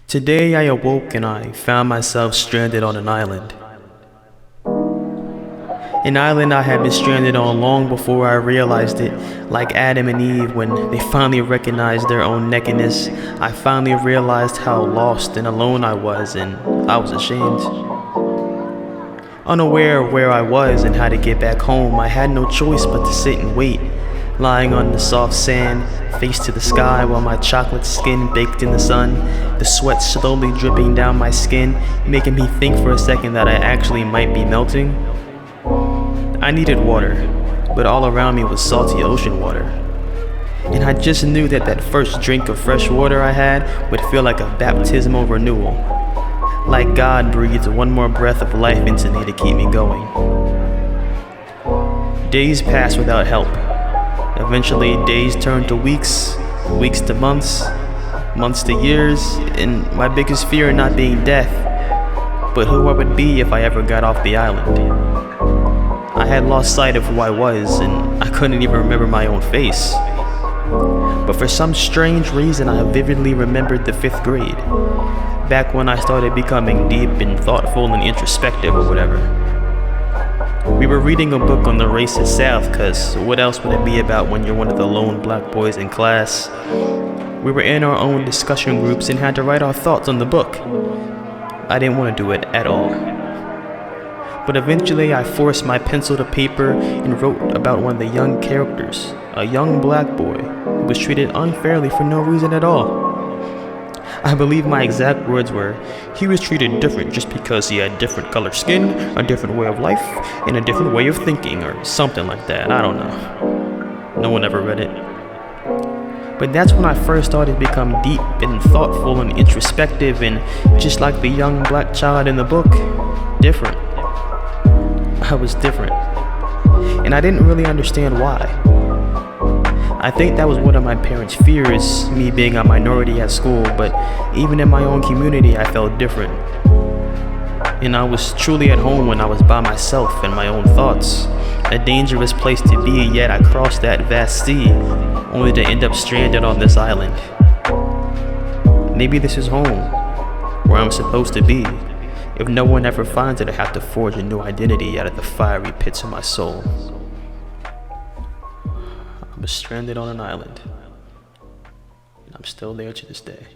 Today I awoke and I found myself stranded on an island. An island I had been stranded on long before I realized it. Like Adam and Eve, when they finally recognized their own nakedness, I finally realized how lost and alone I was, and I was ashamed. Unaware of where I was and how to get back home, I had no choice but to sit and wait, lying on the soft sand, face to the sky while my chocolate skin baked in the sun, the sweat slowly dripping down my skin, making me think for a second that I actually might be melting. I needed water, but all around me was salty ocean water. And I just knew that that first drink of fresh water I had would feel like a baptismal renewal. Like God breathed one more breath of life into me to keep me going. Days passed without help. Eventually, days turned to weeks, weeks to months, months to years, and my biggest fear not being death, but who I would be if I ever got off the island. I had lost sight of who I was, and I couldn't even remember my own face. But for some strange reason, I vividly remembered the 5th grade, back when I started becoming deep and thoughtful and introspective or whatever. We were reading a book on the racist South, cause what else would it be about when you're one of the lone black boys in class? We were in our own discussion groups and had to write our thoughts on the book. I didn't want to do it at all. But eventually I forced my pencil to paper and wrote about one of the young characters, a young black boy who was treated unfairly for no reason at all. I believe my exact words were, he was treated different just because he had different color skin, a different way of life, and a different way of thinking, or something like that. I don't know. No one ever read it. But that's when I first started to become deep and thoughtful and introspective, and just like the young black child in the book, different. I was different, and I didn't really understand why. I think that was one of my parents' fears, me being a minority at school, but even in my own community I felt different. And I was truly at home when I was by myself and my own thoughts. A dangerous place to be, yet I crossed that vast sea, only to end up stranded on this island. Maybe this is home, where I'm supposed to be. If no one ever finds it, I have to forge a new identity out of the fiery pits of my soul. I'm stranded on an island, and I'm still there to this day.